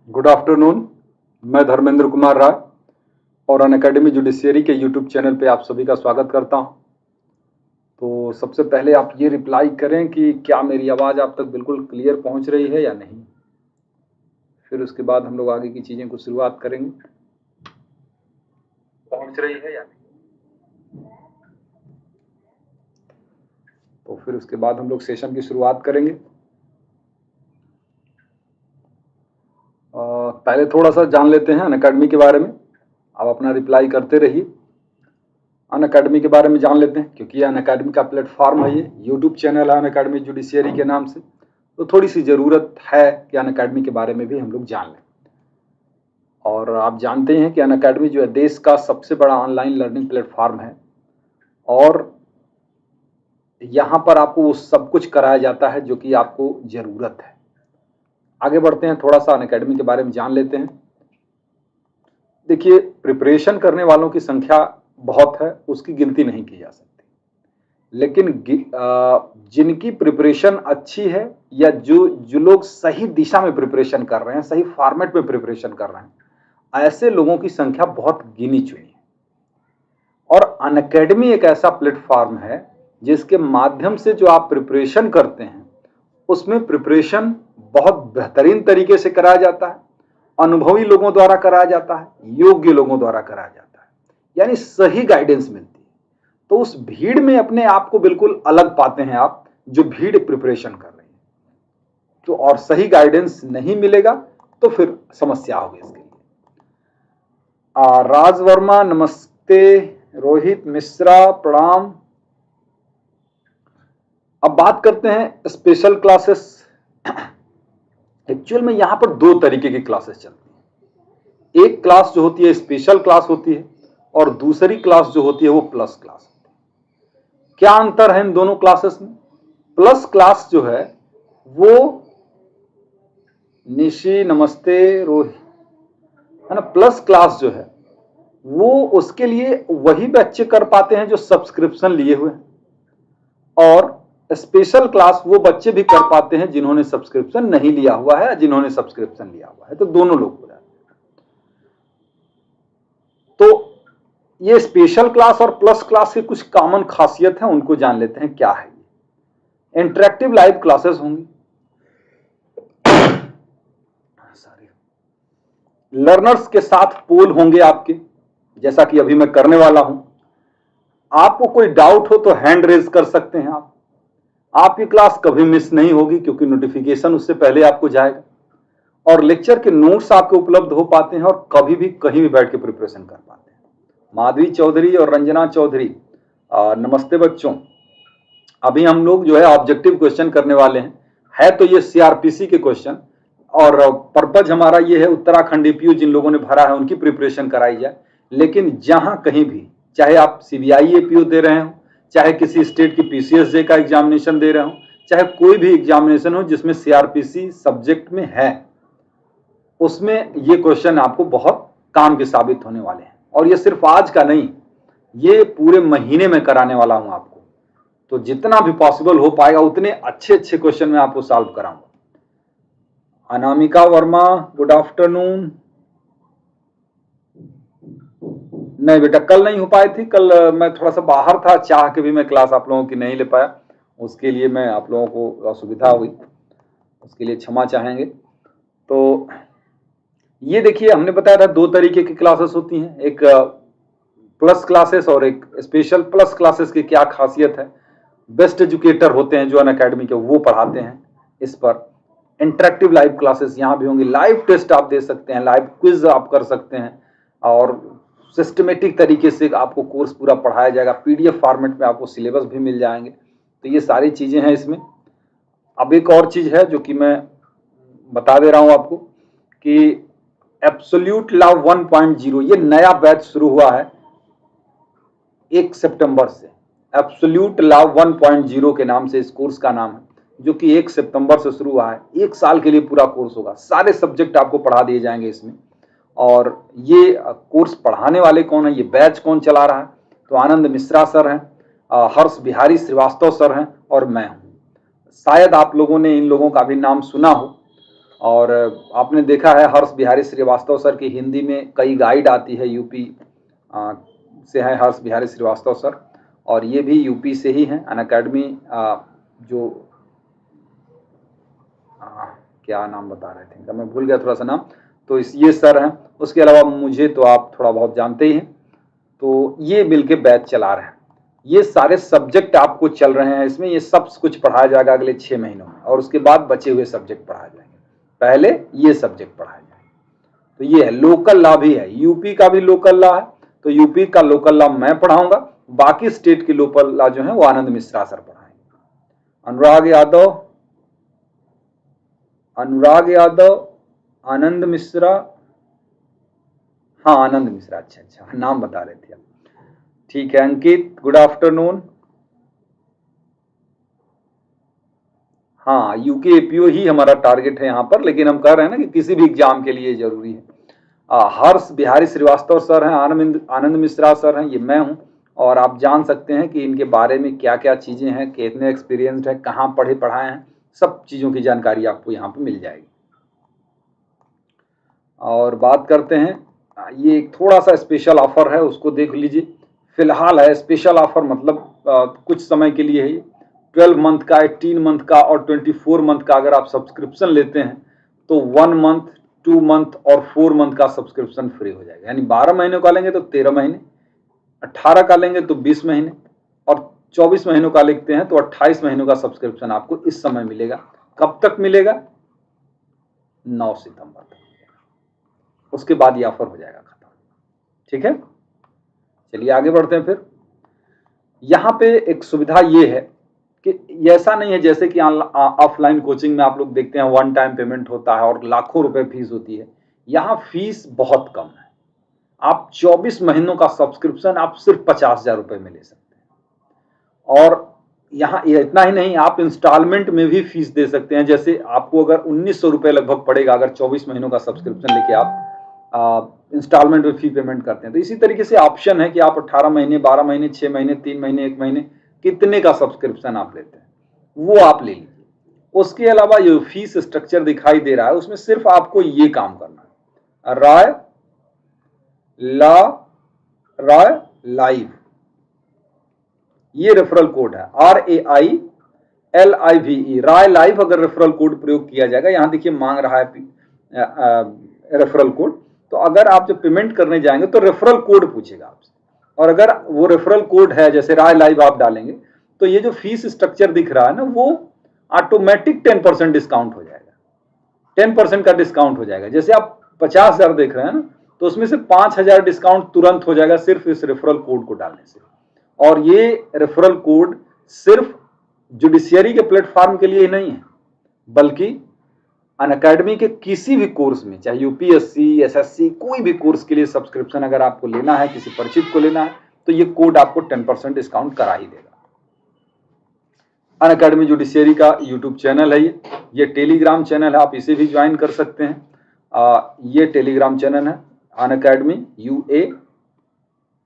Good afternoon. मैं धर्मेंद्र कुमार राय और Unacademy judiciary के यूट्यूब चैनल पे आप सभी का स्वागत करता हूं। तो सबसे पहले आप ये रिप्लाई करें कि क्या मेरी आवाज़ आप तक बिल्कुल क्लियर पहुंच रही है या नहीं। फिर उसके बाद हम लोग आगे की चीज़ें को शुरुआत करेंगे। पहुंच रही है या नहीं, तो फिर उसके बाद हम लोग सेशन की शुरुआत करेंगे। पहले थोड़ा सा जान लेते हैं अनअकैडमी के बारे में। आप अपना रिप्लाई करते रहिए। अनअकैडमी के बारे में जान लेते हैं, क्योंकि ये अनअकैडमी का प्लेटफॉर्म है, ये यूट्यूब चैनल है अनअकैडमी जुडिशियरी के नाम से, तो थोड़ी सी ज़रूरत है कि अनअकैडमी के बारे में भी हम लोग जान लें। और आप जानते हैं कि अनअकैडमी जो है देश का सबसे बड़ा ऑनलाइन लर्निंग प्लेटफॉर्म है और यहाँ पर आपको वो सब कुछ कराया जाता है जो कि आपको ज़रूरत है। आगे बढ़ते हैं, थोड़ा सा अनअकैडमी के बारे में जान लेते हैं। देखिए, प्रिपरेशन करने वालों की संख्या बहुत है, उसकी गिनती नहीं की जा सकती, लेकिन जिनकी प्रिपरेशन अच्छी है या जो लोग सही दिशा में प्रिपरेशन कर रहे हैं, सही फॉर्मेट में प्रिपरेशन कर रहे हैं, ऐसे लोगों की संख्या बहुत गिनी चुनी है। और अनअकैडमी एक ऐसा प्लेटफॉर्म है जिसके माध्यम से जो आप प्रिपरेशन करते हैं उसमें प्रिपरेशन बहुत बेहतरीन तरीके से कराया जाता है, अनुभवी लोगों द्वारा कराया जाता है, योग्य लोगों द्वारा कराया जाता है, यानी सही गाइडेंस मिलती है। तो उस भीड़ में अपने आप को बिल्कुल अलग पाते हैं आप, जो भीड़ प्रिपरेशन कर रही है। तो और सही गाइडेंस नहीं मिलेगा तो फिर समस्या होगी इसके लिए। राज वर्मा नमस्ते, रोहित मिश्रा प्रणाम। अब बात करते हैं स्पेशल क्लासेस। एक्चुअल में यहां पर दो तरीके की क्लासेस चलती हैं। एक क्लास जो होती है स्पेशल क्लास होती है और दूसरी क्लास जो होती है वो प्लस क्लास होती है। क्या अंतर है इन दोनों क्लासेस में? प्लस क्लास जो है वो निशी नमस्ते रोहित, है ना। प्लस क्लास जो है वो उसके लिए वही बच्चे कर पाते हैं जो सब्सक्रिप्शन लिए हुए हैं, और स्पेशल क्लास वो बच्चे भी कर पाते हैं जिन्होंने सब्सक्रिप्शन नहीं लिया हुआ है, जिन्होंने सब्सक्रिप्शन लिया हुआ है, तो दोनों लोग हो जाते हैं। तो ये स्पेशल क्लास और प्लस क्लास की कुछ कॉमन खासियत है, उनको जान लेते हैं क्या है। इंटरेक्टिव लाइव क्लासेस होंगी, लर्नर्स के साथ पोल होंगे आपके, जैसा कि अभी मैं करने वाला हूं। आपको कोई डाउट हो तो हैंड रेज कर सकते हैं आप। आपकी क्लास कभी मिस नहीं होगी क्योंकि नोटिफिकेशन उससे पहले आपको जाएगा, और लेक्चर के नोट्स आपके उपलब्ध हो पाते हैं और कभी भी कहीं भी बैठ के प्रिपरेशन कर पाते हैं। माधवी चौधरी और रंजना चौधरी, नमस्ते बच्चों। अभी हम लोग जो है ऑब्जेक्टिव क्वेश्चन करने वाले हैं। है तो ये सीआरपीसी के क्वेश्चन, और पर्पज हमारा ये है उत्तराखंड एपीयू जिन लोगों ने भरा है उनकी प्रिपरेशन कराई जाए। लेकिन जहां कहीं भी, चाहे आप सीबीआई एपीयू दे रहे हो, चाहे किसी स्टेट की पीसीएसजे का एग्जामिनेशन दे रहे हो, चाहे कोई भी एग्जामिनेशन हो जिसमें सीआरपीसी सब्जेक्ट में है, उसमें ये क्वेश्चन आपको बहुत काम के साबित होने वाले हैं। और ये सिर्फ आज का नहीं, ये पूरे महीने में कराने वाला हूं आपको। तो जितना भी पॉसिबल हो पाएगा उतने अच्छे अच्छे क्वेश्चन मैं आपको सॉल्व कराऊंगा। Anamika Verma, good afternoon. नहीं बेटा, कल नहीं हो पाई थी। कल मैं थोड़ा सा बाहर था, चाह के भी मैं क्लास आप लोगों की नहीं ले पाया, उसके लिए मैं आप लोगों को असुविधा हुई, उसके लिए क्षमा चाहेंगे। तो ये देखिए, हमने बताया था दो तरीके की क्लासेस होती हैं, एक प्लस क्लासेस और एक स्पेशल। प्लस क्लासेस की क्या खासियत है? बेस्ट एजुकेटर होते हैं जो अनअकैडमी के, वो पढ़ाते हैं इस पर। इंटरेक्टिव लाइव क्लासेस यहाँ भी होंगी, लाइव टेस्ट आप दे सकते हैं, लाइव क्विज आप कर सकते हैं, और सिस्टमेटिक तरीके से आपको कोर्स पूरा पढ़ाया जाएगा। पीडीएफ फॉर्मेट में आपको सिलेबस भी मिल जाएंगे। तो ये सारी चीज़ें हैं इसमें। अब एक और चीज़ है जो कि मैं बता दे रहा हूँ आपको कि एब्सोल्यूट लव 1.0 ये नया बैच शुरू हुआ है 1 सितंबर से। एब्सोल्यूट लव 1.0 के नाम से इस कोर्स का नाम है, जो कि 1 सितंबर से शुरू हुआ है। 1 साल के लिए पूरा कोर्स होगा, सारे सब्जेक्ट आपको पढ़ा दिए जाएंगे इसमें। और ये कोर्स पढ़ाने वाले कौन है, ये बैच कौन चला रहा है? तो आनंद मिश्रा सर हैं, हर्ष बिहारी श्रीवास्तव सर हैं, और मैं हूँ। शायद आप लोगों ने इन लोगों का भी नाम सुना हो। और आपने देखा है हर्ष बिहारी श्रीवास्तव सर की हिंदी में कई गाइड आती है, यूपी से है हर्ष बिहारी श्रीवास्तव सर, और ये भी यूपी से ही हैं। अनअकैडमी जो क्या नाम बता रहे थे, मैं भूल गया थोड़ा सा नाम, तो ये सर हैं। उसके अलावा मुझे तो आप थोड़ा बहुत जानते ही हैं, तो ये मिलके बैच चला रहे हैं। ये सारे सब्जेक्ट आपको चल रहे हैं इसमें, ये सब कुछ पढ़ाया जाएगा अगले 6 महीनों में, और उसके बाद बचे हुए सब्जेक्ट पढ़ाए जाएंगे। पहले ये सब्जेक्ट पढ़ाए जाएंगे। तो ये है लोकल लॉ भी है, यूपी का भी लोकल लॉ है, तो यूपी का लोकल लॉ मैं पढ़ाऊंगा, बाकी स्टेट की लोकल लॉ जो है वो आनंद मिश्रा सर पढ़ाएंगे। अनुराग यादव, आनंद मिश्रा, हाँ आनंद मिश्रा, अच्छा नाम बता रहे थे आप, ठीक है। अंकित गुड आफ्टरनून। हाँ यूके एपीओ ही हमारा टारगेट है यहाँ पर, लेकिन हम कह रहे हैं ना कि किसी भी एग्जाम के लिए जरूरी है। हर्ष बिहारी श्रीवास्तव सर हैं, आनंद मिश्रा सर हैं, ये मैं हूँ, और आप जान सकते हैं कि इनके बारे में क्या क्या चीज़ें हैं, कितने एक्सपीरियंस्ड है, कहाँ पढ़ाए हैं, सब चीज़ों की जानकारी आपको यहाँ पर मिल जाएगी। और बात करते हैं, ये थोड़ा सा स्पेशल ऑफर है, उसको देख लीजिए। फिलहाल है स्पेशल ऑफर, मतलब कुछ समय के लिए है। 12 मंथ का, 18 मंथ का और 24 मंथ का अगर आप सब्सक्रिप्शन लेते हैं तो 1 मंथ, 2 मंथ और 4 मंथ का सब्सक्रिप्शन फ्री हो जाएगा। यानी 12 महीनों का लेंगे तो 13 महीने, 18 का लेंगे तो 20 महीने, और 24 महीनों का लेते हैं तो 28 महीनों का सब्सक्रिप्शन आपको इस समय मिलेगा। कब तक मिलेगा? 9 सितंबर तक। उसके बाद ये ऑफर हो जाएगा खत्म। ठीक है, चलिए आगे बढ़ते हैं। फिर यहाँ पे एक सुविधा ये है कि ऐसा नहीं है जैसे कि ऑफलाइन कोचिंग में आप लोग देखते हैं 1 टाइम पेमेंट होता है और लाखों रुपए फीस होती है। यहाँ फीस बहुत कम है। आप 24 महीनों का सब्सक्रिप्शन आप सिर्फ 50,000 रुपए में ले सकते हैं। और यहाँ इतना ही नहीं, आप इंस्टॉलमेंट में भी फीस दे सकते हैं। जैसे आपको अगर 1900 रुपए लगभग पड़ेगा अगर 24 महीनों का सब्सक्रिप्शन लेके आप इंस्टॉलमेंट में फी पेमेंट करते हैं। तो इसी तरीके से ऑप्शन है कि आप 18 महीने, 12 महीने, 6 महीने, 3 महीने, 1 महीने, कितने का सब्सक्रिप्शन आप लेते हैं वो आप ले लीजिए। उसके अलावा जो फीस स्ट्रक्चर दिखाई दे रहा है उसमें सिर्फ आपको ये काम करना है, राय लाइव, ये रेफरल कोड है, RAILIVE, राय लाइव। अगर रेफरल कोड प्रयोग किया जाएगा, यहां देखिए मांग रहा है रेफरल कोड, तो अगर आप जब पेमेंट करने जाएंगे तो रेफरल कोड पूछेगा आपसे, और अगर वो रेफरल कोड है जैसे राय लाइव आप डालेंगे तो ये जो फीस स्ट्रक्चर दिख रहा है ना वो ऑटोमेटिक 10% डिस्काउंट हो जाएगा। 10% का डिस्काउंट हो जाएगा। जैसे आप 50,000 देख रहे हैं ना, तो उसमें से 5,000 डिस्काउंट तुरंत हो जाएगा सिर्फ इस रेफरल कोड को डालने से। और ये रेफरल कोड सिर्फ जुडिशियरी के प्लेटफॉर्म के लिए ही नहीं है, बल्कि अनअकैडमी के किसी भी कोर्स में, चाहे यूपीएससी, एसएससी, कोई भी कोर्स के लिए सब्सक्रिप्शन अगर आपको लेना है, किसी परिचित को लेना है, तो ये कोड आपको 10% डिस्काउंट करा ही देगा। अनअकैडमी जुडिशियरी का यूट्यूब चैनल है, ये टेलीग्राम चैनल है, आप इसे भी ज्वाइन कर सकते हैं। ये टेलीग्राम चैनल है अनअकैडमी यूए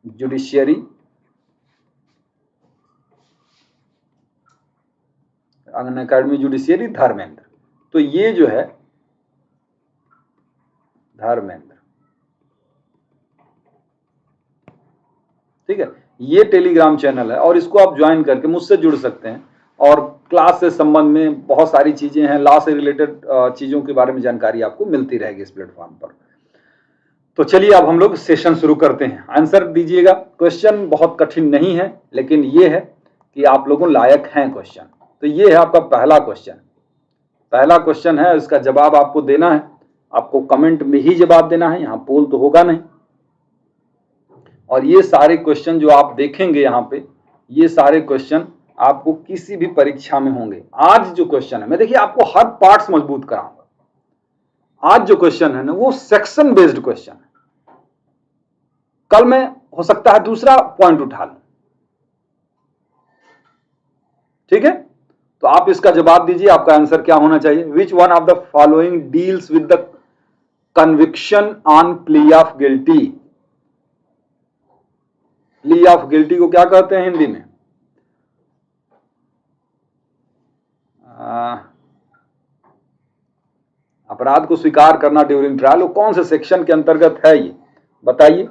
जुडिशियरी, अनअकैडमी जुडिशियरी धर्मेंद्र। तो ये जो है धर्मेंद्र, ठीक है, ये टेलीग्राम चैनल है और इसको आप ज्वाइन करके मुझसे जुड़ सकते हैं। और क्लास से संबंध में बहुत सारी चीजें हैं, लॉ से रिलेटेड चीजों के बारे में जानकारी आपको मिलती रहेगी इस प्लेटफॉर्म पर। तो चलिए अब हम लोग सेशन शुरू करते हैं। आंसर दीजिएगा। क्वेश्चन बहुत कठिन नहीं है, लेकिन ये है कि आप लोगों लायक हैं क्वेश्चन। तो ये है आपका पहला क्वेश्चन। पहला क्वेश्चन है, इसका जवाब आपको देना है, आपको कमेंट में ही जवाब देना है, यहाँ पोल तो होगा नहीं। और ये सारे क्वेश्चन जो आप देखेंगे यहाँ पे, ये सारे क्वेश्चन आपको किसी भी परीक्षा में होंगे। आज जो क्वेश्चन है, मैं देखिए आपको हर पार्ट्स मजबूत कराऊंगा। आज जो क्वेश्चन है ना वो सेक्शन बेस्ड क्वेश्चन है। कल मैं हो सकता है दूसरा पॉइंट उठा लूं, ठीक है। तो आप इसका जवाब दीजिए, आपका आंसर क्या होना चाहिए। Which one of the following deals with the conviction on plea of guilty. Plea of guilty को क्या कहते हैं हिंदी में? अपराध को स्वीकार करना ड्यूरिंग ट्रायल, वो कौन से सेक्शन के अंतर्गत है ये बताइए,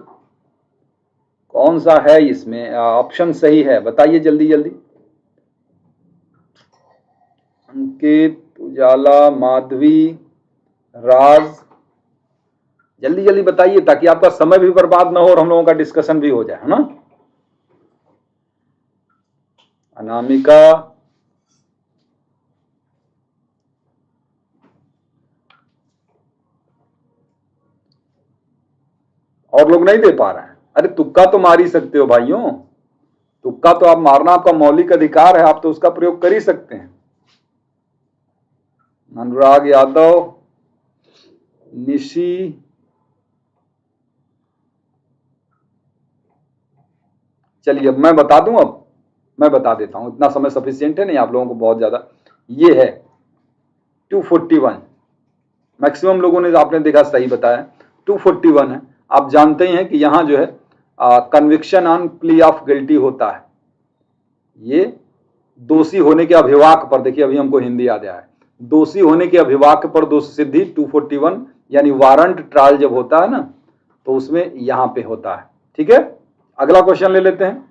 कौन सा है इसमें ऑप्शन सही है, बताइए जल्दी जल्दी। अंकित, उजाला, माधवी, राज, जल्दी जल्दी बताइए ताकि आपका समय भी बर्बाद ना हो और हम लोगों का डिस्कशन भी हो जाए, है ना। अनामिका, और लोग नहीं दे पा रहे हैं। अरे तुक्का तो मार ही सकते हो भाइयों, तुक्का तो आप मारना आपका मौलिक अधिकार है, आप तो उसका प्रयोग कर ही सकते हैं। अनुराग यादव, निशी, चलिए अब मैं बता दूं, अब मैं बता देता हूं, इतना समय सफिशिएंट है नहीं आप लोगों को बहुत ज्यादा। ये है 241, मैक्सिमम लोगों ने आपने देखा सही बताया 241 है। आप जानते ही हैं कि यहां जो है conviction on plea of guilty होता है, ये दोषी होने के अभिवाक पर, देखिए अभी हमको हिंदी याद आया है, दोषी होने के अभिवाक पर दोष सिद्धि 241 यानी वारंट ट्रायल जब होता है ना, तो उसमें यहां पे होता है। ठीक है, अगला क्वेश्चन ले लेते हैं।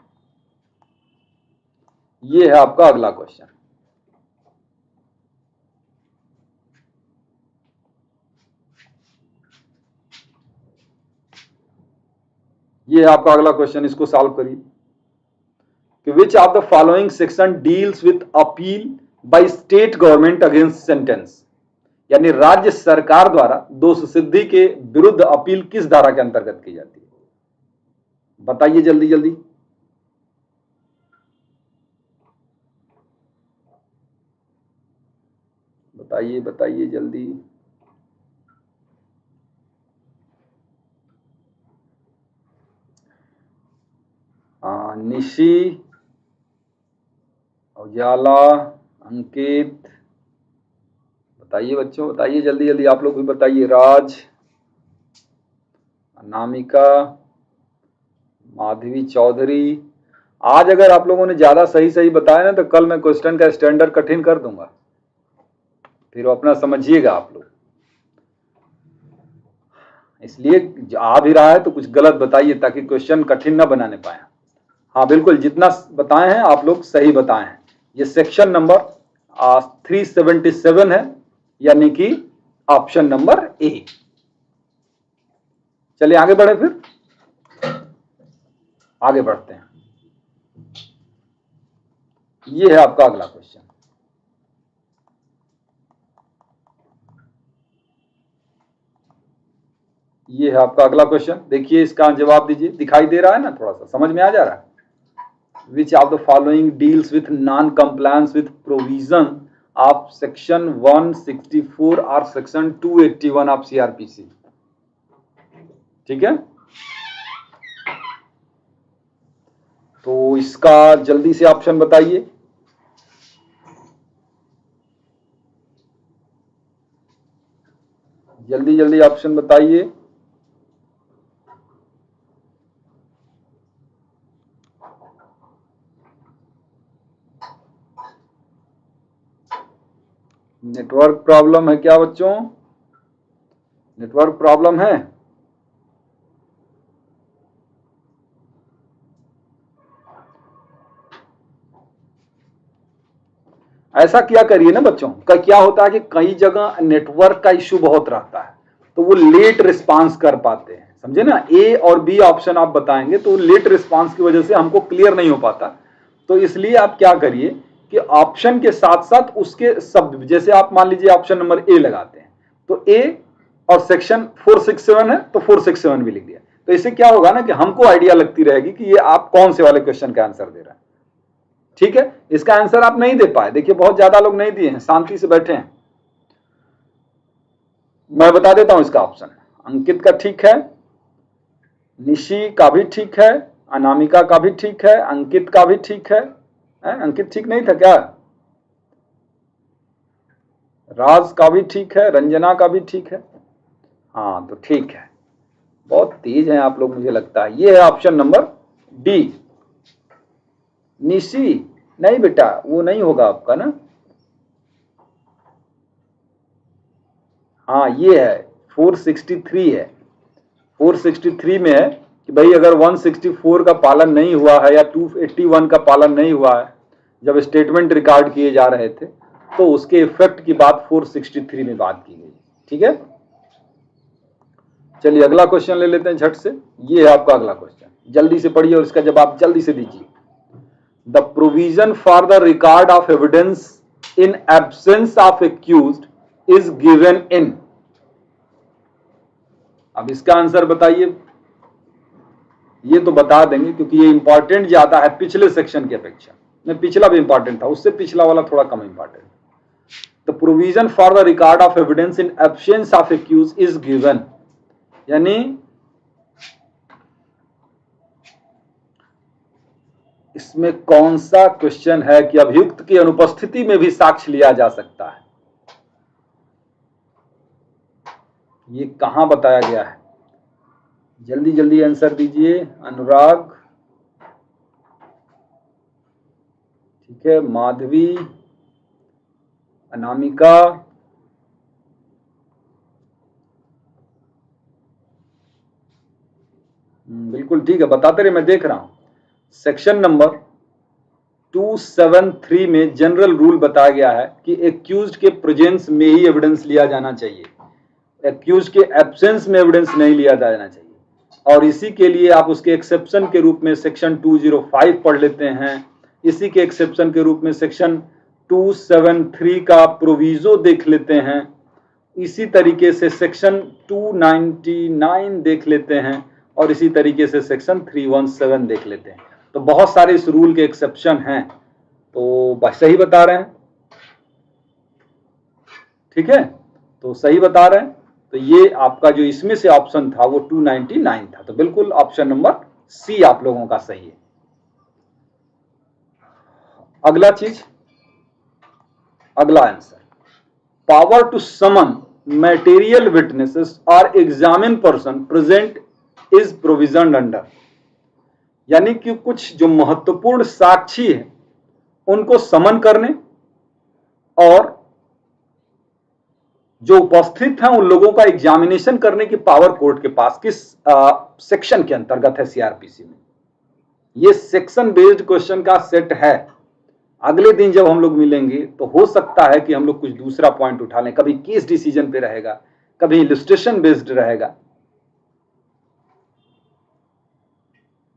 ये है आपका अगला क्वेश्चन, ये है आपका अगला क्वेश्चन, इसको सॉल्व करिए कि which of the following section deals with appeal by state government against sentence, यानी राज्य सरकार द्वारा दोष सिद्धि के विरुद्ध अपील किस धारा के अंतर्गत की जाती है, बताइए जल्दी जल्दी। बताइए बताइए जल्दी। निशी, उजाला, अंकित, बताइए बच्चों, बताइए जल्दी जल्दी, आप लोग भी बताइए। राज, अनामिका, माधवी चौधरी। आज अगर आप लोगों ने ज्यादा सही सही बताया ना तो कल मैं क्वेश्चन का स्टैंडर्ड कठिन कर दूंगा, फिर अपना समझिएगा आप लोग। इसलिए आ भी रहा है तो कुछ गलत बताइए ताकि क्वेश्चन कठिन ना बनाने पाए। हाँ बिल्कुल, जितना बताए हैं आप लोग सही बताए हैं। ये सेक्शन नंबर 377 है, यानी कि ऑप्शन नंबर ए। चलिए आगे बढ़े, फिर आगे बढ़ते हैं। ये है आपका अगला क्वेश्चन, ये है आपका अगला क्वेश्चन, देखिए इसका जवाब दीजिए। दिखाई दे रहा है ना, थोड़ा सा समझ में आ जा रहा है। Which of the following deals with non-compliance with provision of section 164 or section 281 of CRPC? ठीक है, तो इसका जल्दी से ऑप्शन बताइए। जल्दी जल्दी ऑप्शन बताइए। नेटवर्क प्रॉब्लम है क्या बच्चों, नेटवर्क प्रॉब्लम है? ऐसा क्या करिए ना बच्चों, क्या होता है कि कई जगह नेटवर्क का इश्यू बहुत रहता है तो वो लेट रिस्पांस कर पाते हैं, समझे ना। ए और बी ऑप्शन आप बताएंगे तो लेट रिस्पांस की वजह से हमको क्लियर नहीं हो पाता। तो इसलिए आप क्या करिए कि ऑप्शन के साथ साथ उसके शब्द, जैसे आप मान लीजिए ऑप्शन नंबर ए लगाते हैं तो ए और सेक्शन 467 है तो 467 भी लिख दिया, तो इससे क्या होगा ना कि हमको आइडिया लगती रहेगी कि ये आप कौन से वाले क्वेश्चन का आंसर दे रहे हैं। ठीक है, इसका आंसर आप नहीं दे पाए, देखिए बहुत ज्यादा लोग नहीं दिए हैं, शांति से बैठे हैं। मैं बता देता हूं इसका ऑप्शन, अंकित का ठीक है, निशी का भी ठीक है, अनामिका का भी ठीक है, अंकित का भी ठीक है। अंकित ठीक नहीं था क्या? राज का भी ठीक है, रंजना का भी ठीक है। हाँ तो ठीक है, बहुत तेज हैं आप लोग मुझे लगता है। ये है ऑप्शन नंबर डी, निशी। नहीं बेटा वो नहीं होगा आपका ना, हाँ ये है 463 है, 463 में है कि भाई अगर 164 का पालन नहीं हुआ है या 281 का पालन नहीं हुआ है जब स्टेटमेंट रिकॉर्ड किए जा रहे थे, तो उसके इफेक्ट की बात 463 में बात की गई। ठीक है, चलिए अगला क्वेश्चन ले लेते हैं झट से। ये है आपका अगला क्वेश्चन, जल्दी से पढ़िए और इसका जवाब जल्दी से दीजिए। The provision for the record of evidence in absence of accused is given इन। अब इसका आंसर बताइए। ये तो बता देंगे क्योंकि ये इंपॉर्टेंट ज्यादा है पिछले सेक्शन की अपेक्षा में। पिछला भी इंपॉर्टेंट था, उससे पिछला वाला थोड़ा कम important. The provision for the record of evidence in absence of accused is given, यानी इसमें कौन सा क्वेश्चन है कि अभियुक्त की अनुपस्थिति में भी साक्ष्य लिया जा सकता है? ये कहां बताया गया है? जल्दी जल्दी आंसर दीजिए। अनुराग, ठीक है, माधवी, अनामिका, बिल्कुल ठीक है, बताते रहे, मैं देख रहा हूं। सेक्शन नंबर 273 में जनरल रूल बताया गया है कि एक्यूज्ड के प्रेजेंस में ही एविडेंस लिया जाना चाहिए, एक्यूज्ड के एब्सेंस में एविडेंस नहीं लिया जाना चाहिए। और इसी के लिए आप उसके एक्सेप्शन के रूप में सेक्शन 205 पढ़ लेते हैं। इसी के एक्सेप्शन के रूप में सेक्शन 273 का प्रोविजो देख लेते हैं। इसी तरीके से सेक्शन 299 देख लेते हैं और इसी तरीके से सेक्शन 317 देख लेते हैं। तो बहुत सारे इस रूल के एक्सेप्शन हैं, तो सही बता रहे हैं। ठीक है, तो सही बता रहे हैं। तो ये आपका जो इसमें से ऑप्शन था वो 299 था, तो बिल्कुल ऑप्शन नंबर सी आप लोगों का सही है। अगला चीज, अगला answer, power to summon material witnesses or examine person present is provisioned under, यानी कि कुछ जो महत्वपूर्ण साक्षी है उनको समन करने और जो उपस्थित हैं उन लोगों का एग्जामिनेशन करने की पावर कोर्ट के पास किस सेक्शन के अंतर्गत है सीआरपीसी में। ये सेक्शन बेस्ड क्वेश्चन का सेट है। अगले दिन जब हम लोग मिलेंगे तो हो सकता है कि हम लोग कुछ दूसरा पॉइंट उठा लें, कभी केस डिसीजन पे रहेगा, कभी इलस्ट्रेशन बेस्ड रहेगा।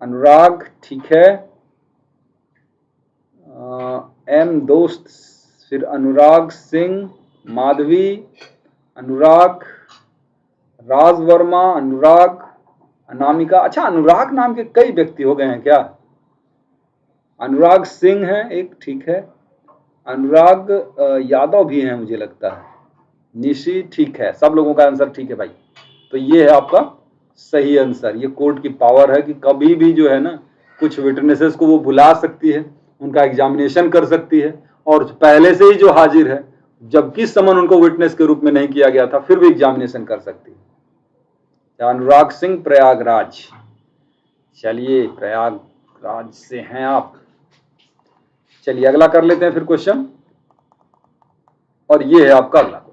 अनुराग, ठीक है, एम दोस्त, फिर अनुराग सिंह, माधवी, अनुराग, राज वर्मा, अनुराग, अनामिका। अच्छा, अनुराग नाम के कई व्यक्ति हो गए हैं क्या? अनुराग सिंह है एक, ठीक है, अनुराग यादव भी हैं मुझे लगता है, निशी, ठीक है, सब लोगों का आंसर ठीक है भाई। तो ये है आपका सही आंसर। ये कोर्ट की पावर है कि कभी भी जो है ना कुछ विटनेसेस को वो बुला सकती है, उनका एग्जामिनेशन कर सकती है, और पहले से ही जो हाजिर है जबकि समन उनको विटनेस के रूप में नहीं किया गया था फिर भी एग्जामिनेशन कर सकती है। अनुराग सिंह, प्रयागराज। चलिए, प्रयागराज से हैं आप। चलिए अगला कर लेते हैं फिर क्वेश्चन, और ये है आपका अगला question.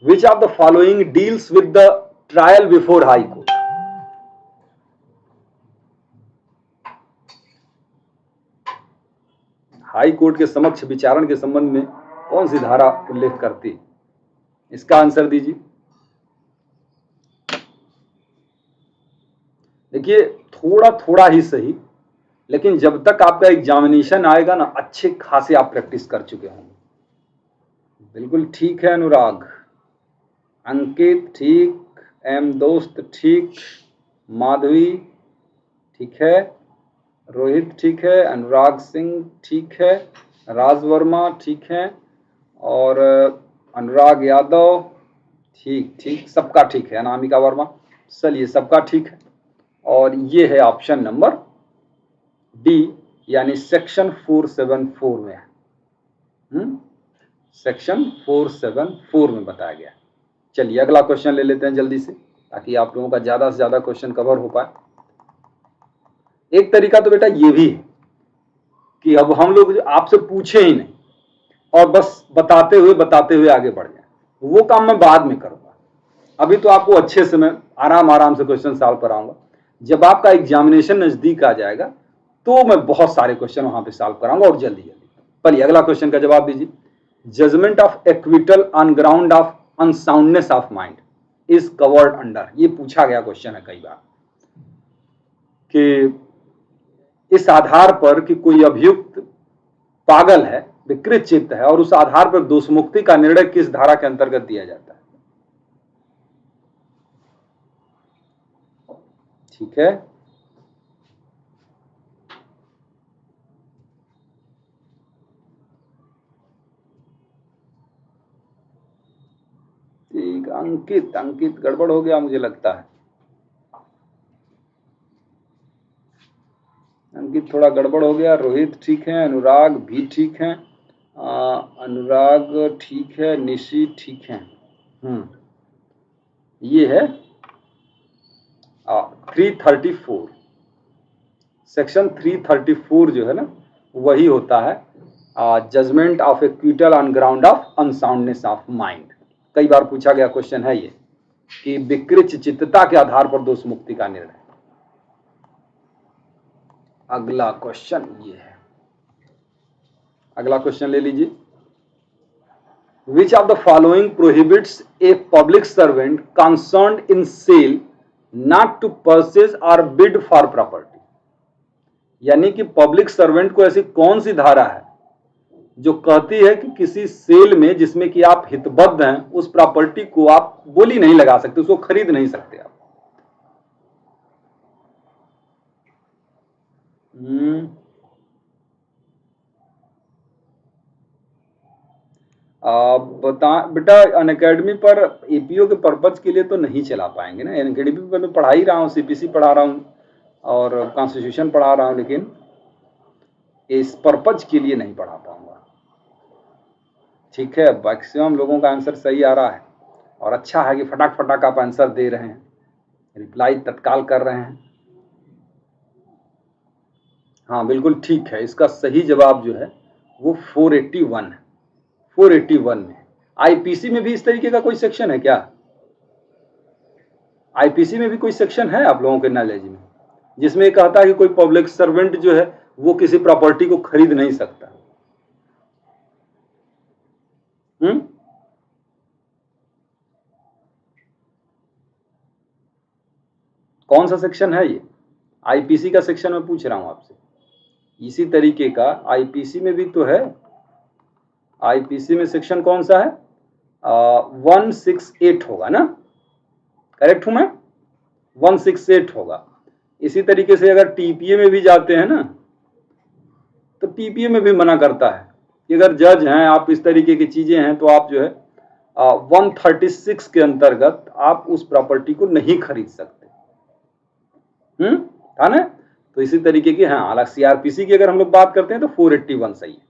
Which of the following deals with the trial before high court? High court के समक्ष विचारण के संबंध में कौन सी धारा उल्लेख करती है? इसका आंसर दीजिए। देखिए, थोड़ा थोड़ा ही सही, लेकिन जब तक आपका एग्जामिनेशन आएगा ना अच्छे खासे आप प्रैक्टिस कर चुके होंगे। बिल्कुल ठीक है अनुराग, अंकित ठीक, एम दोस्त ठीक, माधवी ठीक है, रोहित ठीक है, अनुराग सिंह ठीक है, राज वर्मा ठीक है, और अनुराग यादव ठीक, ठीक, सबका ठीक है, अनामिका वर्मा, चलिए सबका ठीक है। और ये है ऑप्शन नंबर डी, यानी सेक्शन 474 में है। सेक्शन 474 में बताया गया। चलिए अगला क्वेश्चन ले लेते हैं जल्दी से, ताकि आप लोगों का ज्यादा से ज्यादा क्वेश्चन कवर हो पाए। एक तरीका तो बेटा ये भी है कि अब हम लोग आपसे पूछे ही नहीं और बस बताते हुए आगे बढ़ जाए, वो काम मैं बाद में करूंगा। अभी तो आपको अच्छे से मैं आराम से क्वेश्चन सॉल्व कराऊंगा। जब आपका एग्जामिनेशन नजदीक आ जाएगा तो मैं बहुत सारे क्वेश्चन वहां पे सॉल्व कराऊंगा और जल्दी जल्दी। पहले अगला क्वेश्चन का जवाब दीजिए। Judgement of acquittal on ground of unsoundness of mind is covered under, ये पूछा गया क्वेश्चन है कई बार कि इस आधार पर कि कोई अभियुक्त पागल है, विकृत चित्त है, और उस आधार पर दोषमुक्ति का निर्णय किस धारा के अंतर्गत दिया जाता है। ठीक है, ठीक। अंकित गड़बड़ हो गया मुझे लगता है, अंकित थोड़ा गड़बड़ हो गया। रोहित ठीक है, अनुराग भी ठीक है, अनुराग ठीक है, निशी ठीक है। ये है 334, सेक्शन 334 जो है ना, वही होता है judgement of acquittal on ground of unsoundness of mind. कई बार पूछा गया क्वेश्चन है ये कि विकृत चित्तता के आधार पर दोष मुक्ति का निर्णय। अगला क्वेश्चन ये है, अगला क्वेश्चन ले लीजिए। Which of the following prohibits a public servant concerned in sale not to purchase or bid for property? यानी कि पब्लिक सर्वेंट को ऐसी कौन सी धारा है जो कहती है कि किसी सेल में जिसमें कि आप हितबद्ध हैं उस प्रॉपर्टी को आप बोली नहीं लगा सकते, उसको खरीद नहीं सकते आप। बता बेटा, अनअकैडमी पर एपीओ के पर्पज के लिए तो नहीं चला पाएंगे ना। अनअकैडमी पर मैं पढ़ा ही रहा हूँ, सीपीसी पढ़ा रहा हूँ और कॉन्स्टिट्यूशन पढ़ा रहा हूँ, लेकिन इस पर्पज के लिए नहीं पढ़ा पाऊंगा। ठीक है, मैक्सिमम लोगों का आंसर सही आ रहा है और अच्छा है कि फटाक आप आंसर दे रहे हैं, रिप्लाई तत्काल कर रहे हैं। हाँ बिल्कुल ठीक है, इसका सही जवाब जो है वो 481 है। 481 में आईपीसी में भी इस तरीके का कोई सेक्शन है क्या? आईपीसी में भी कोई सेक्शन है आप लोगों के नॉलेज में जिसमें कहता है कि कोई पब्लिक सर्वेंट जो है वो किसी प्रॉपर्टी को खरीद नहीं सकता? कौन सा सेक्शन है ये? आईपीसी का सेक्शन मैं पूछ रहा हूं आपसे। इसी तरीके का आईपीसी में भी तो है। आईपीसी में सेक्शन कौन सा है? 168 होगा ना, करेक्ट हूं मैं? 168 होगा। इसी तरीके से अगर टीपीए में भी जाते हैं ना तो टीपीए में भी मना करता है कि अगर जज हैं आप, इस तरीके की चीजें हैं, तो आप जो है 136 के अंतर्गत आप उस प्रॉपर्टी को नहीं खरीद सकते। था ना? तो इसी तरीके की, हाँ, हालांकि सीआरपीसी की अगर हम लोग बात करते हैं तो 481 सही है।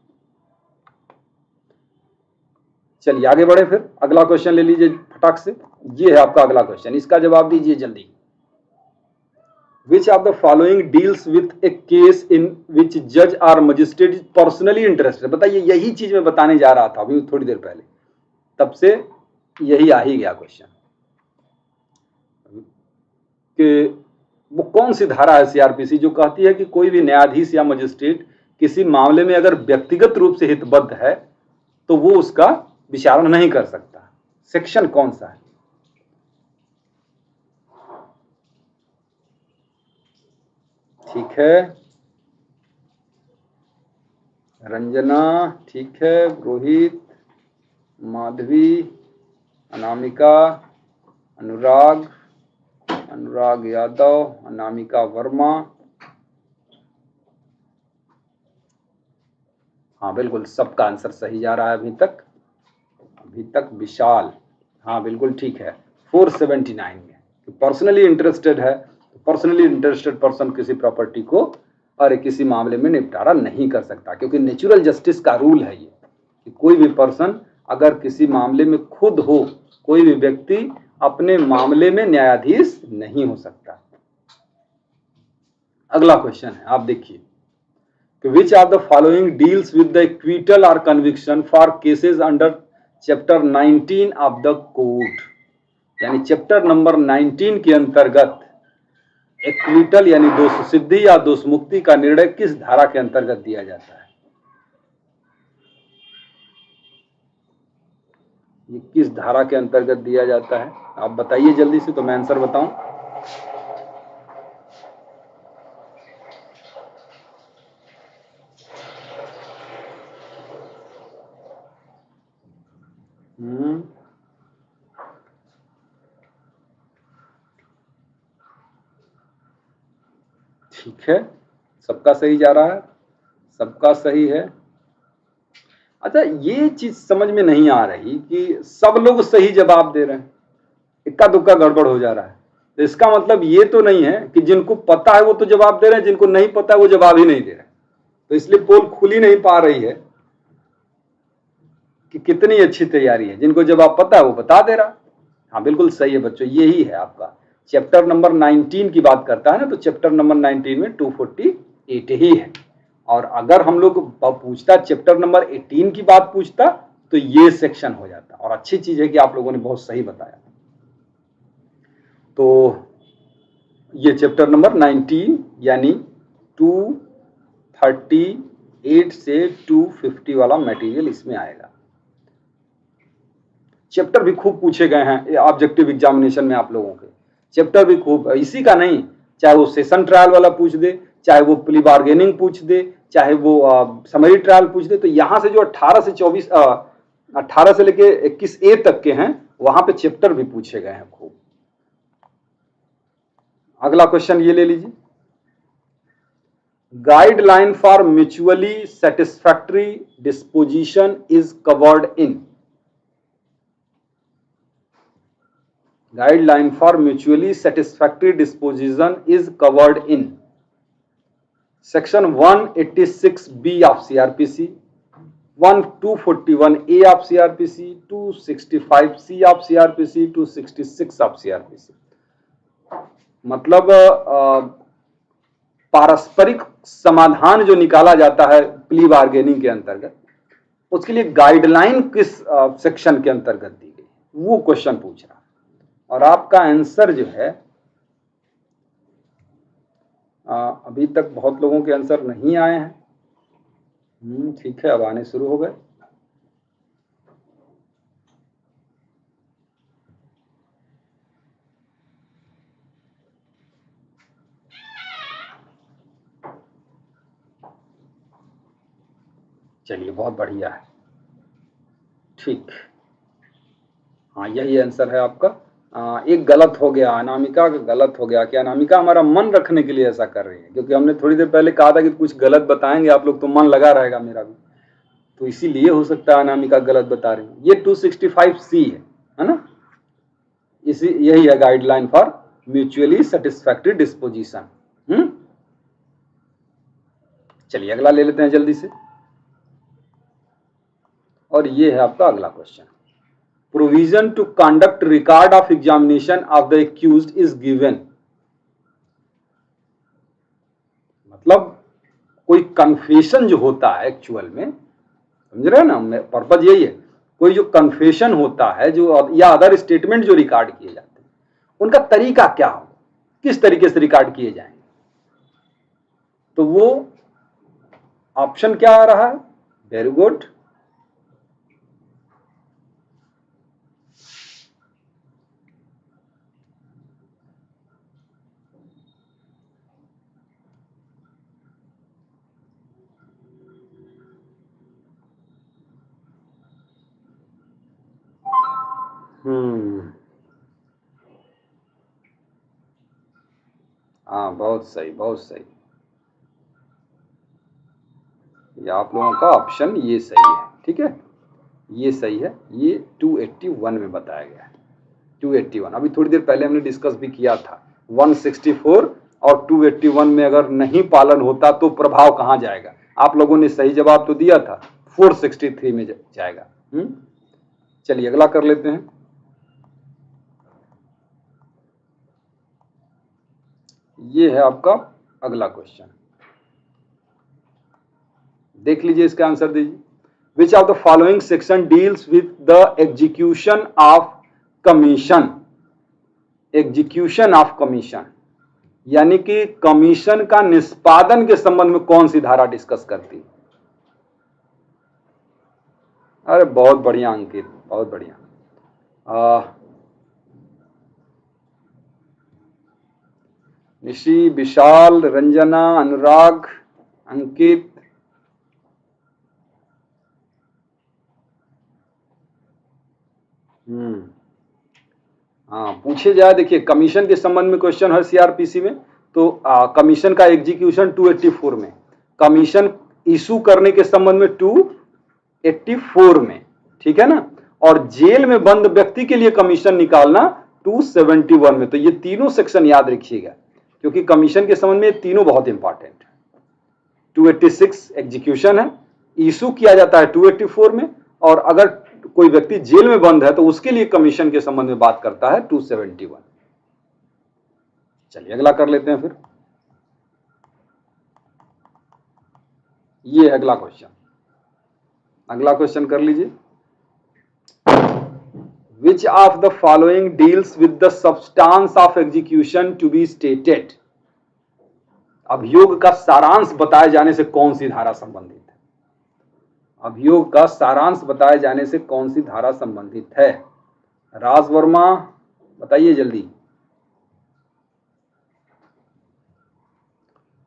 चलिए आगे बढ़े, फिर अगला क्वेश्चन ले लीजिए फटाक से। ये है आपका अगला क्वेश्चन, इसका जवाब दीजिए जल्दी। Which of the following deals with a case in which judge or magistrate is personally interested? बताइए, यही चीज मैं बताने जा रहा था अभी थोड़ी देर पहले, तब से यही आ ही गया क्वेश्चन कि वो कौन सी धारा है सीआरपीसी जो कहती है कि कोई भी न्यायाधीश या मजिस्ट्रेट किसी मामले में अगर व्यक्तिगत रूप से हितबद्ध है तो वो उसका विचारण नहीं कर सकता। सेक्शन कौन सा है? ठीक है, रंजना ठीक है, रोहित, माधवी, अनामिका, अनुराग यादव, अनामिका वर्मा। हाँ बिल्कुल, सबका आंसर सही जा रहा है अभी तक। विशाल, हाँ बिल्कुल ठीक है, 479 में पर्सनली इंटरेस्टेड है। पर्सनली इंटरेस्टेड पर्सन किसी प्रॉपर्टी को और किसी मामले में निपटारा नहीं कर सकता, क्योंकि नेचुरल जस्टिस का रूल है ये कि कोई भी पर्सन अगर किसी मामले में खुद हो, कोई भी व्यक्ति अपने मामले में न्यायाधीश नहीं हो सकता। अगला क्वेश्चन है, आप देखिए। कि which of the following deals with the acquittal और conviction for cases under chapter 19 of the code, यानी चैप्टर नंबर 19 के अंतर्गत एक्विटल यानी दोष सिद्धि या दोष मुक्ति का निर्णय किस धारा के अंतर्गत दिया जाता है? ये किस धारा के अंतर्गत दिया जाता है? आप बताइए जल्दी से, तो मैं आंसर बताऊं। ठीक है, सबका सही जा रहा है, सबका सही है। अच्छा, ये चीज समझ में नहीं आ रही कि सब लोग सही जवाब दे रहे हैं, इक्का दुक्का गड़बड़ हो जा रहा है। तो इसका मतलब ये तो नहीं है कि जिनको पता है वो तो जवाब दे रहे हैं, जिनको नहीं पता है वो जवाब ही नहीं दे रहे। तो इसलिए पोल खुल ही नहीं पा रही है कि कितनी अच्छी तैयारी है। जिनको जवाब पता है वो बता दे रहा। हाँ बिल्कुल सही है बच्चों, यही है आपका चैप्टर नंबर 19 की बात करता है ना, तो चैप्टर नंबर 19 में 248 ही है। और अगर हम लोग पूछता चैप्टर नंबर 18 की बात पूछता तो ये सेक्शन हो जाता। और अच्छी चीज है कि आप लोगों ने बहुत सही बताया। तो ये चैप्टर नंबर 19 यानी 238 से 250 वाला मटेरियल इसमें आएगा। चैप्टर भी खूब पूछे गए हैं ऑब्जेक्टिव एग्जामिनेशन में आप लोगों के। चैप्टर भी खूब, इसी का नहीं, चाहे वो सेशन ट्रायल वाला पूछ दे, चाहे वो प्ली बार्गेनिंग पूछ दे, चाहे वो समरी ट्रायल पूछ दे। तो यहां से जो 18 से 24 18 से लेके 21A तक के हैं, वहां पे चैप्टर भी पूछे गए हैं खूब। अगला क्वेश्चन ये ले लीजिए, guideline for mutually satisfactory disposition is covered in. Guideline for mutually satisfactory disposition is covered in section 186B of CRPC, 241A of CRPC, 265C of CRPC, 266 of CRPC। मतलब पारस्परिक समाधान जो निकाला जाता है प्ली बार्गेनिंग के अंतर्गत, उसके लिए गाइडलाइन किस सेक्शन के अंतर्गत दी गई, वो क्वेश्चन पूछ रहा। और आपका आंसर जो है अभी तक बहुत लोगों के आंसर नहीं आए हैं। ठीक है, अब आने शुरू हो गए। चलिए बहुत बढ़िया है, ठीक। हाँ यही आंसर है आपका। एक गलत हो गया, अनामिका का गलत हो गया। कि अनामिका हमारा मन रखने के लिए ऐसा कर रही है, क्योंकि हमने थोड़ी देर पहले कहा था कि कुछ गलत बताएंगे आप लोग तो मन लगा रहेगा मेरा भी, तो इसीलिए हो सकता है अनामिका गलत बता रही है। ये 265C है ना, इसी यही है guideline for mutually satisfactory disposition. चलिए अगला ले लेते हैं जल्दी से, और ये है आपका अगला question, provision to conduct record of examination of the accused is given. मतलब कोई कन्फेशन जो होता है एक्चुअल में, समझ रहे हैं ना, पर्पज यही है, कोई जो कन्फेशन होता है जो या अदर स्टेटमेंट जो रिकॉर्ड किए जाते हैं, उनका तरीका क्या हो, किस तरीके से रिकॉर्ड किए जाएंगे। तो वो ऑप्शन क्या आ रहा है, वेरी गुड, हाँ बहुत सही बहुत सही, ये आप लोगों का ऑप्शन ये सही है। ठीक है, ये सही है, ये 281 में बताया गया है। 281 अभी थोड़ी देर पहले हमने डिस्कस भी किया था। 164 और 281 में अगर नहीं पालन होता तो प्रभाव कहां जाएगा। आप लोगों ने सही जवाब तो दिया था, 463 में जाएगा। चलिए अगला कर लेते हैं। ये है आपका अगला क्वेश्चन, देख लीजिए, इसका आंसर दीजिए। विच of the following section deals with the execution of commission. Execution of commission यानी कि कमीशन का निष्पादन के संबंध में कौन सी धारा डिस्कस करती है? अरे बहुत बढ़िया अंकित, बहुत बढ़िया। निशी, विशाल, रंजना, अनुराग, अंकित, हाँ पूछे जाए, देखिए कमीशन के संबंध में क्वेश्चन है सीआरपीसी में, तो कमीशन का एग्जीक्यूशन 284 में, कमीशन इशू करने के संबंध में 284 में, ठीक है ना, और जेल में बंद व्यक्ति के लिए कमीशन निकालना 271 में। तो ये तीनों सेक्शन याद रखिएगा, क्योंकि कमीशन के संबंध में ये तीनों बहुत इंपॉर्टेंट है। 286 एग्जीक्यूशन है, इशू किया जाता है 284 में, और अगर कोई व्यक्ति जेल में बंद है तो उसके लिए कमीशन के संबंध में बात करता है 271। चलिए अगला कर लेते हैं फिर। ये अगला क्वेश्चन, अगला क्वेश्चन कर लीजिए। Which of the following deals with the substance of execution to be stated? अभियोग का सारांश बताए जाने से कौन सी धारा संबंधित है? अभियोग का सारांश बताए जाने से कौन सी धारा संबंधित है? राज वर्मा बताइए जल्दी।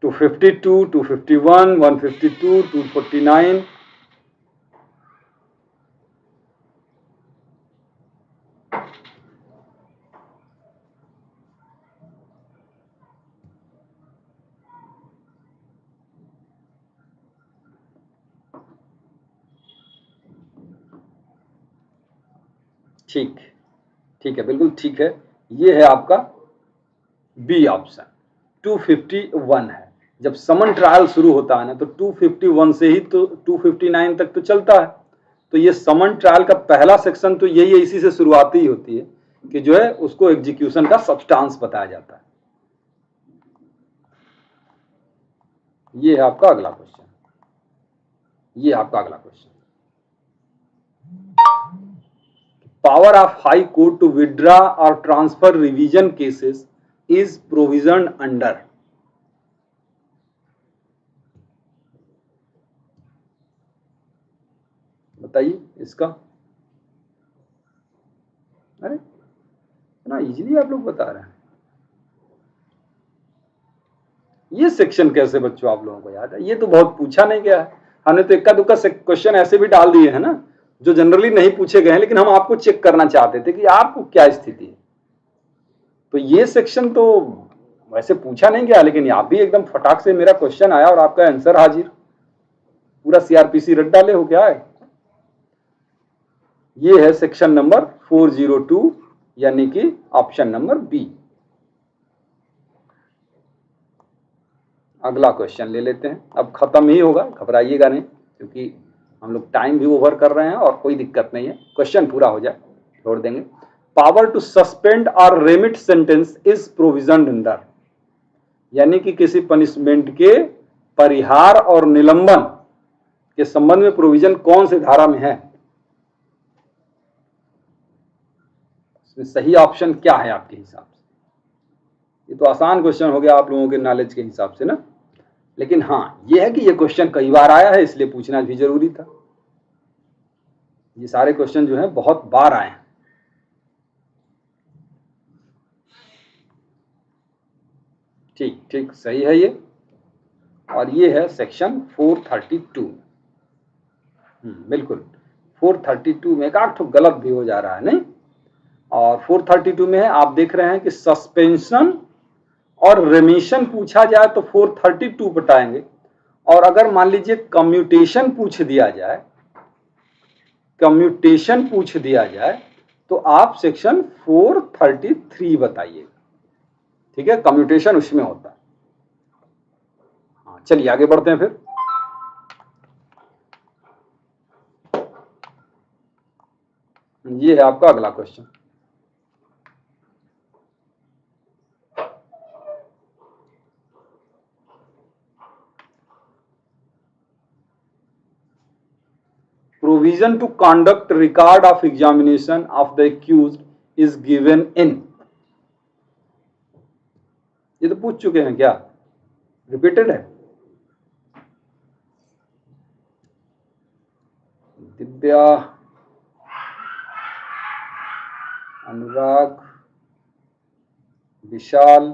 252, 251, 152, 249। ठीक, ठीक है, बिल्कुल ठीक है। ये है आपका बी ऑप्शन, 251 है। जब समन ट्रायल शुरू होता है ना, तो 251 से ही तो 259 तक तो चलता है। तो ये समन ट्रायल का पहला सेक्शन तो यही है, इसी से शुरुआत ही होती है कि जो है उसको एग्जीक्यूशन का सब्सटेंस बताया जाता है। ये है आपका अगला क्वेश्चन, ये आपका अगला question. Power of high court to withdraw और transfer revision cases is provision under. बताइए इसका। अरे इतना इजीली आप लोग बता रहे हैं, ये सेक्शन कैसे बच्चों आप लोगों को याद है? ये तो बहुत पूछा नहीं गया है। हमने तो इक्का दुक्का क्वेश्चन ऐसे भी डाल दिए हैं ना, जो जनरली नहीं पूछे गए हैं, लेकिन हम आपको चेक करना चाहते थे कि आपको क्या स्थिति है। तो ये सेक्शन तो वैसे पूछा नहीं गया, लेकिन आप भी एकदम फटाक से मेरा क्वेश्चन आया और आपका आंसर हाजिर, पूरा सीआरपीसी रट डाले हो क्या है। ये है सेक्शन नंबर 402, यानी कि ऑप्शन नंबर बी। अगला क्वेश्चन ले लेते हैं, अब खत्म ही होगा, घबराइएगा नहीं, क्योंकि हम लोग टाइम भी ओवर कर रहे हैं और कोई दिक्कत नहीं है, क्वेश्चन पूरा हो जाए छोड़ देंगे। पावर टू सस्पेंड और remit sentence is provision under, यानी कि किसी पनिशमेंट के परिहार और निलंबन के संबंध में प्रोविजन कौन से धारा में है? इसमें सही ऑप्शन क्या है आपके हिसाब से? ये तो आसान क्वेश्चन हो गया आप लोगों के नॉलेज के हिसाब से ना, लेकिन हाँ ये है कि ये क्वेश्चन कई बार आया है, इसलिए पूछना भी जरूरी था। ये सारे क्वेश्चन जो है बहुत बार आए हैं। ठीक ठीक सही है ये, और ये है सेक्शन 432। बिल्कुल 432 में एक आध ठो गलत भी हो जा रहा है नहीं, और 432 में है, आप देख रहे हैं कि सस्पेंशन और रेमिशन पूछा जाए तो 432 बताएंगे, और अगर मान लीजिए कम्यूटेशन पूछ दिया जाए, कम्यूटेशन पूछ दिया जाए तो आप सेक्शन 433 बताइए, ठीक है, कम्यूटेशन उसमें होता है। हाँ चलिए आगे बढ़ते हैं फिर। ये है आपका अगला question. Provision to conduct record of examination of the accused is given in. ये तो पूछ चुके हैं क्या, रिपीटेड है। दिव्या, अनुराग, विशाल,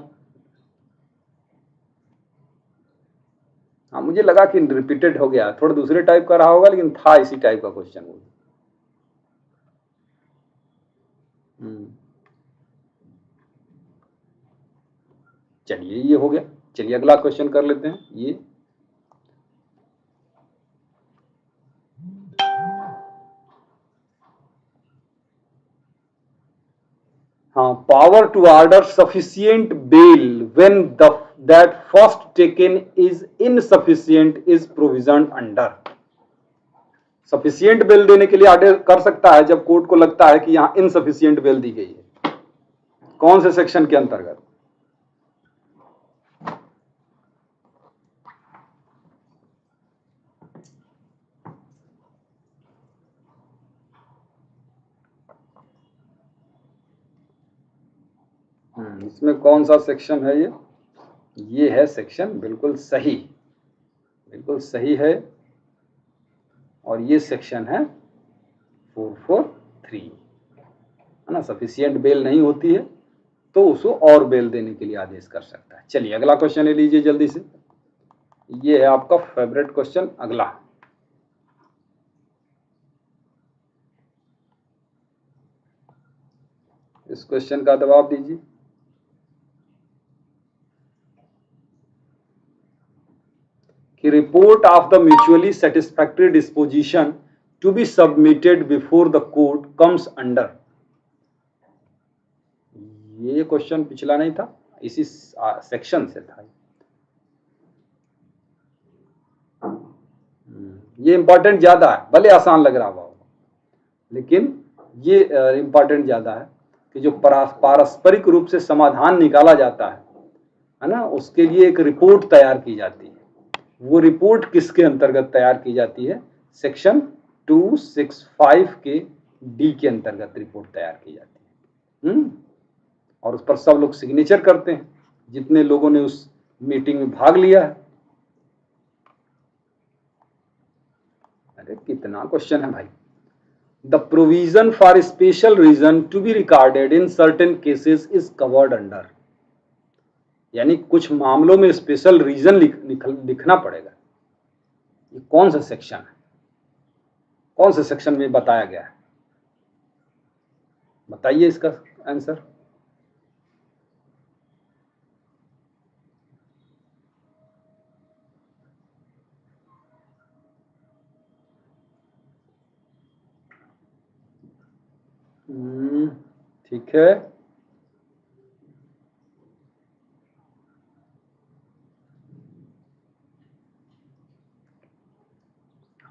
हाँ मुझे लगा कि रिपीटेड हो गया, थोड़ा दूसरे टाइप का रहा होगा लेकिन था इसी टाइप का क्वेश्चन वो। चलिए ये हो गया, चलिए अगला क्वेश्चन कर लेते हैं। ये हाँ, power to order sufficient bail when that first taken is insufficient is provision under. Sufficient bail देने के लिए ऑर्डर कर सकता है जब कोर्ट को लगता है कि यहां इनसफिशियंट बेल दी गई है। कौन से सेक्शन के अंतर्गत? इसमें कौन सा सेक्शन है? ये है सेक्शन, बिल्कुल सही, बिल्कुल सही है। और ये सेक्शन है 443, है ना। सफिशियंट बेल नहीं होती है तो उसको और बेल देने के लिए आदेश कर सकता है। चलिए अगला क्वेश्चन ले लीजिए जल्दी से। ये है आपका फेवरेट क्वेश्चन अगला। इस क्वेश्चन का जवाब दीजिए। कि report of the mutually satisfactory disposition to be submitted before the court comes under. ये क्वेश्चन पिछला नहीं था, इसी सेक्शन से था। ये इंपॉर्टेंट ज्यादा है, भले आसान लग रहा होगा लेकिन ये इंपॉर्टेंट ज्यादा है कि जो पारस्परिक रूप से समाधान निकाला जाता है ना, उसके लिए एक रिपोर्ट तैयार की जाती है। वो रिपोर्ट किसके अंतर्गत तैयार की जाती है? सेक्शन 265 के डी के अंतर्गत रिपोर्ट तैयार की जाती है। और उस पर सब लोग सिग्नेचर करते हैं जितने लोगों ने उस मीटिंग में भाग लिया है। अरे कितना क्वेश्चन है भाई। The provision for special reason to be recorded in certain cases is covered under. यानी कुछ मामलों में स्पेशल रीजन लिखना पड़ेगा। ये कौन सा सेक्शन है? कौन से सेक्शन में बताया गया है? बताइए इसका आंसर। ठीक है,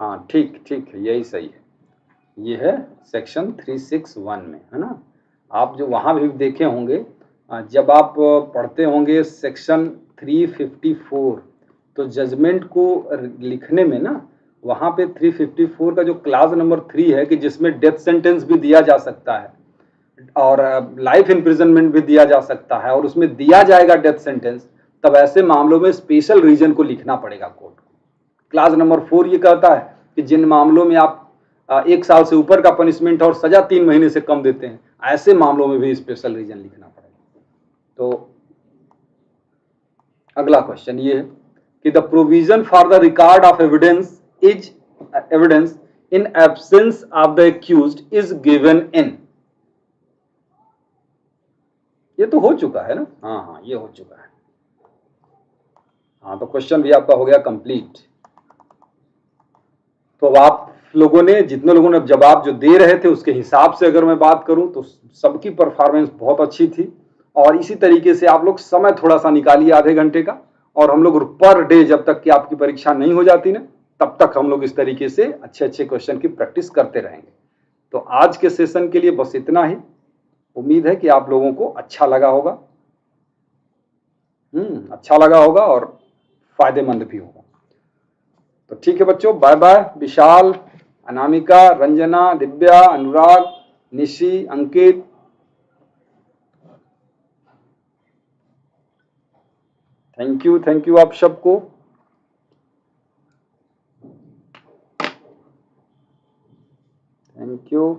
हाँ ठीक ठीक है, यही सही है। ये है सेक्शन 361 में, है ना। आप जो वहां भी देखे होंगे, जब आप पढ़ते होंगे सेक्शन 354, तो जजमेंट को लिखने में ना, वहां पे 354 का जो क्लास नंबर 3 है कि जिसमें डेथ सेंटेंस भी दिया जा सकता है और लाइफ इम्प्रिजनमेंट भी दिया जा सकता है और उसमें दिया जाएगा डेथ सेंटेंस, तब ऐसे मामलों में स्पेशल रीजन को लिखना पड़ेगा कोर्ट को। क्लास नंबर 4 ये कहता है कि जिन मामलों में आप 1 साल से ऊपर का पनिशमेंट और सजा 3 महीने से कम देते हैं, ऐसे मामलों में भी स्पेशल रीजन लिखना पड़ेगा। तो अगला क्वेश्चन ये है कि the provision for the record of evidence in absence of the accused is given in. ये तो हो चुका है ना। हाँ ये हो चुका है। हाँ तो क्वेश्चन भी आपका हो गया कंप्लीट। तो अब आप लोगों ने, जितने लोगों ने जवाब जो दे रहे थे उसके हिसाब से अगर मैं बात करूं तो सबकी परफॉर्मेंस बहुत अच्छी थी। और इसी तरीके से आप लोग समय थोड़ा सा निकालिए, आधे घंटे का, और हम लोग पर डे जब तक कि आपकी परीक्षा नहीं हो जाती ना, तब तक हम लोग इस तरीके से अच्छे अच्छे क्वेश्चन की प्रैक्टिस करते रहेंगे। तो आज के सेशन के लिए बस इतना ही। उम्मीद है कि आप लोगों को अच्छा लगा होगा, अच्छा लगा होगा और फायदेमंद भी होगा। तो ठीक है बच्चों, bye bye. Vishal, Anamika, Ranjana, Divya, Anurag, Nishi, Ankit, thank you आप सबको। Thank you.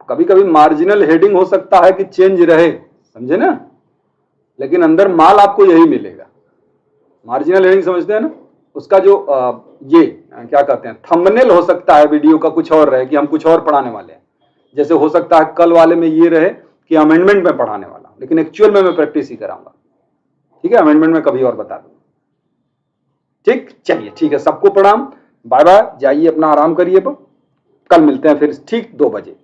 कभी कभी मार्जिनल हेडिंग हो सकता है कि चेंज रहे, समझे ना, लेकिन अंदर माल आपको यही मिलेगा। मार्जिनल हेडिंग समझते हैं ना, उसका जो ये क्या कहते हैं, थंबनेल हो सकता है वीडियो का कुछ और रहे कि हम कुछ और पढ़ाने वाले हैं। जैसे हो सकता है कल वाले में ये रहे कि अमेंडमेंट में पढ़ाने वाला हूं, लेकिन एक्चुअल में मैं प्रैक्टिस ही कराऊंगा। ठीक है, अमेंडमेंट में कभी और बता दूंगा। ठीक, चलिए ठीक है, सबको प्रणाम, बाय बाय, जाइए अपना आराम करिए, कल मिलते हैं फिर ठीक 2 बजे।